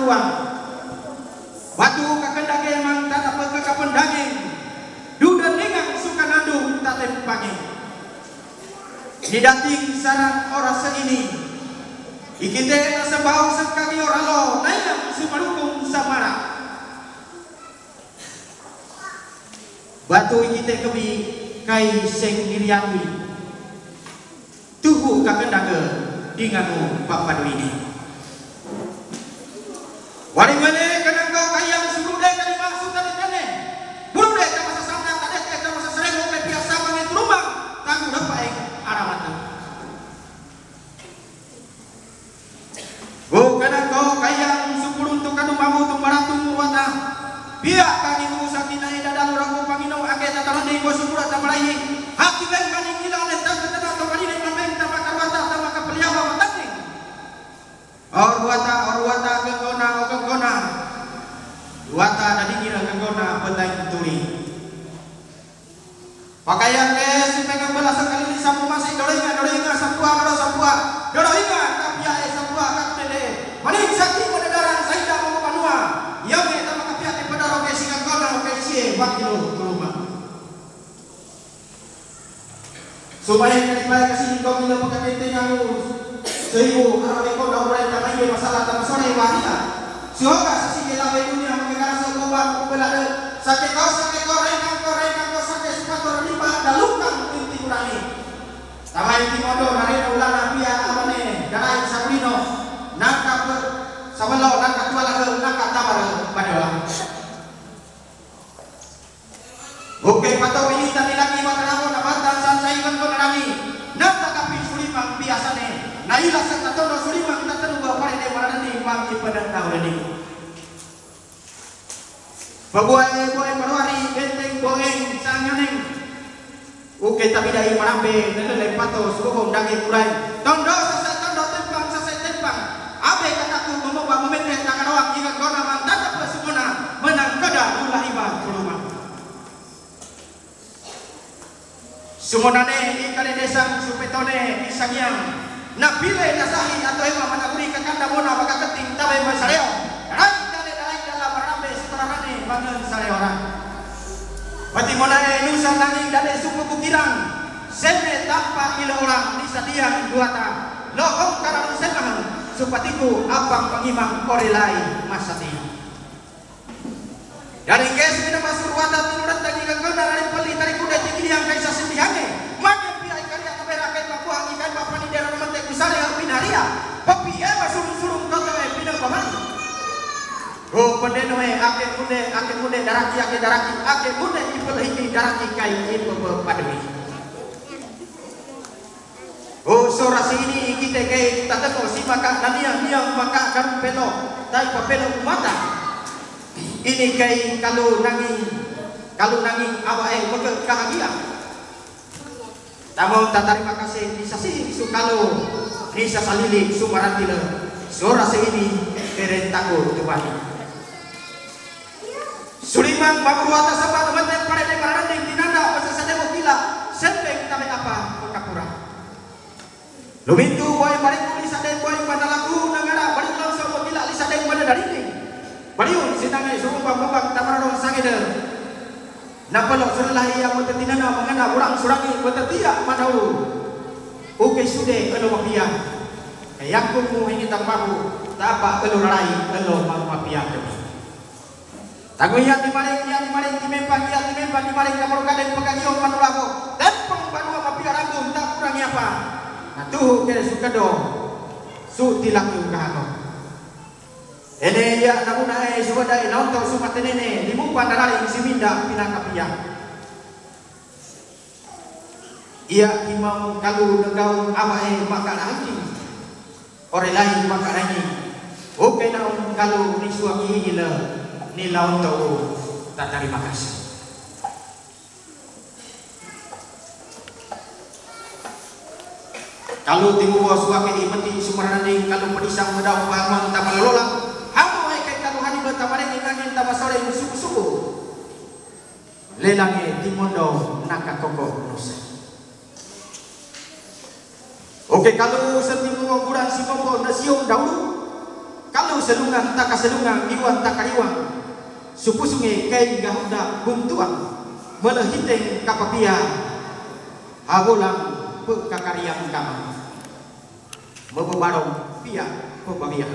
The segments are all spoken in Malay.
ruang. Batu kakendage emang tak dapat kekapan daging. Duda nengang suka nandung tak lempangi. Di dating sarang orang seini. Ikite nasa bau sekali orang lo. Nayang sumarukung samara. Batu ikite kebi kai seng dirianwi. Tuhu kakendage dingamu Bapak ini. Warimane kadang kau kayang sebelum dek kali maksud tadi tane. Belum dek tak masa samna tak dek tak masa sering mau biasa banget rumah. Tangguh dapat aramat. Go kadang kau kayang sepuluh untuk kanu mamu untuk maratung wata. Biak kaki musakina ida dalu ragu pangino ake tatarani go sepuluh tamalai. Hati ben kani gila len tak tenan to kali len mameng tamakar wata tamakar peliawa watani. Or wata kegona wata dari kira kegona betai turi pakaian sepegang belas sekali di sapu masih doringa sapua doringa tapi ya sapua kakede maning sakti pedaran saida mau panua ya me tama kapiate pedaro ke singa gona ke sie wakilo rumah supaya kali kasih kau bila pakai tengalu seibu arabe ko daurai tamai masalah tamasore wahida sioga sisi lawe dunia mengekara sokoba kubelade sake kau renang kau sake supator lima dalukang inti kurani tamai timodo narena ulana pia amane darai sabrino nangka sabelo nangka tuala nangka tamar padola oke patau ini tadi lagi matanamo nabatan sansai kan konarami nangka kapi sulimang biasane naila sa tono sulimang tatanu ba pare de marani pang ipadan tahu ini. Babuai maruari benteng boeng sangyoneng. Oke tapi dai marambe nele pato suko dage kurai. Tondo tempang Abe kataku membawa memendek tangan jika gona mantap semuna menang kada ulah iba rumah. Sumonane ikale desang supetone isangyang. Na pile na sahi atau ema managuri kakanda mona baka keting tabe masareo rai dalam marambe setarane bangun sareora pati mona nusa nanging dade suku bukirang sene tanpa ila orang di sadiang duata lohong karang senang supatiku abang pengimang korelai masati dari kes mina masuk wata tinurat tadi kagona dari peli dari kuda tinggi yang kaisa sendihange makin pihak karya kaberakai Papua ikan bapak ni dalam mantek besar yang binaria papi surung kota pinang paman oh pendenoe ake mude daraki ake mude ipel hiki daraki kai ipel pademi oh sorasi ini kita kai tatako si maka naniang maka karu pelo tai papelo mata ini kai kalau nanging awake berkebahagia. Tamu terima kasih bisa sih sukalo bisa salili sumarantile sora ini perentaku Tuhan. Sulimang babuata sabat teman pada demaran yang tinanda masa sademo gila sempeng tabe apa kapura. Lumintu boy balik tulis sadeng boy pada lagu nangara balik langsung gila li sadeng pada dari baliun sinangai suruh babak tamarong sangede. Napalok sulah ia mutatinana mangana urang surangi mutatia manaulu. Oke sude elo mapia. Kayakku mu ini tampaku tapa elo rai elo mapia kami. Tagu ya di maring timempan di maring kamar kadang pagagio manulako. Tempang banua mapia rambung tak kurangi apa. Nah tuh kere sukado. Su tilaku kahano. Ene ya namuna suwadai naunto sumatenene limupan darari siminda pinakapia. Ia imam kalu negau amae maka lagi. Ore lain maka lagi. Oke naun kalu nisuaki hila ni launto tak terima kasih. Kalau timu bos suaki imati sumarani kalau pedisang medau pamang tak melolang. Tamareng ingangin tamasore suku-suku lelange timondo nakakoko nusa. Oke kalau setimu kurang si popo nasiong dahulu kalau selungang tak kaselungang, iwan tak kariwang, supu sungai kain gahuda buntuang, melehiteng kapapia, hagolang pekakariang kama, mebebarong pia pebabia.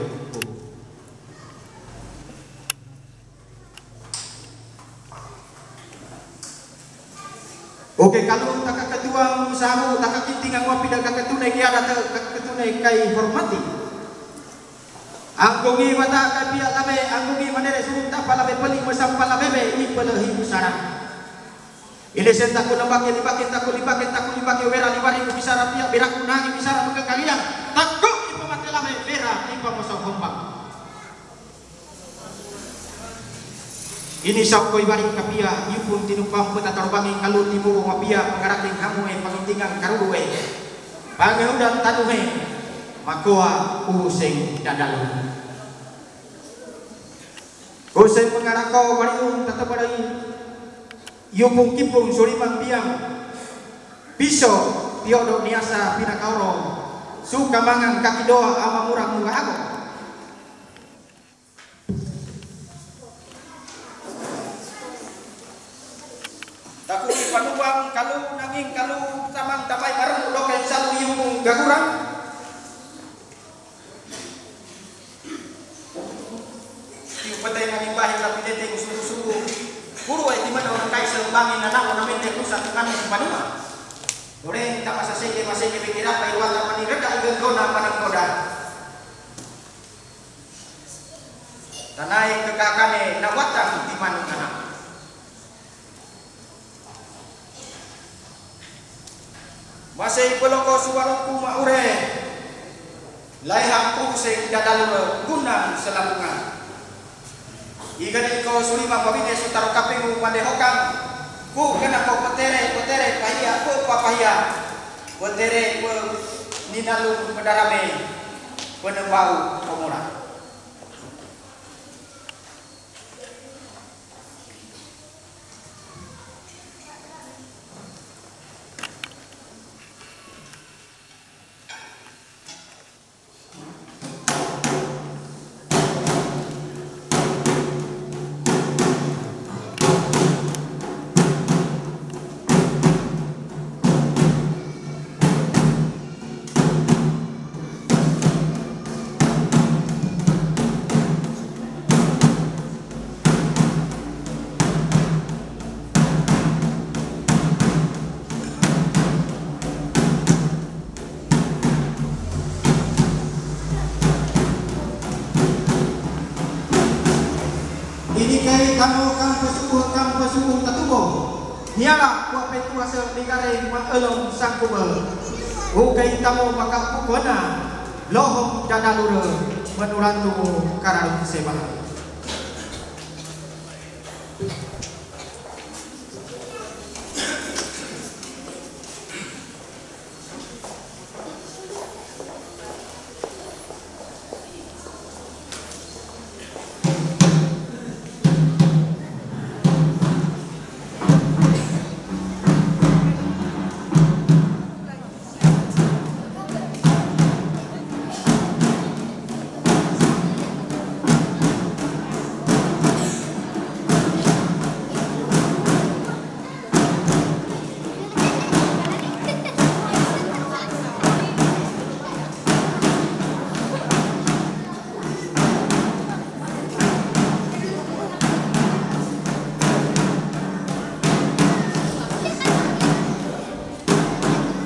Oke, kalau tak ketua usahamu tak kintingan ngopi dan ketunai kia ada ketunai kai hormati. Anggungi mata kai pihak labe, anggungi manere surut tak palabe peling mesampal labebe ini pelehi usara. Ini sentak ku lembaki libakin takku libaki wera libari ku bisara pihak beraku nangi bisara mengkekalian takku ipa mati labe wera ipa mosok hombak. Ini sauko ibari kapia yupun tinupam peta terbangi kalau timu wapia pengaraking hamu pangintingan karuwe pangehudan tanuhe makoa useng dadalu useng mengarako bariung tetap badai yupung kipung surimang biang piso piodo niasa pinakauro suka mangang kaki doa ama murang muka aku. Takut panuang kalau nanging kalau tamang tamai bareng udah kayak satu yung gagurang. Yung patay nanging bahay tapi dete susu puro ay di man orang kay sa bangin na nako namin te kusa kami sa panuang. Ore ta masasige pikira pa iwala manirada igenggo na manangkoda. Tanay kagakane nawatang di man kana. Masih peloko suaraku maure laihang pusing dadalur gunang selambungan ikan iko sulima pabine sutaro kapingu mandehokang ku kena ko petere pahia ku papahia petere ku ninalu pedarame penebau komora. Ini kay kamu kang pesubuh tatubo niala kuape kuasa negara maelong sangkuba ukay tamu maka pukona lohong dadalura menurantu karang sebah.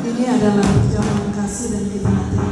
Ini adalah perjamuan kasih dan kita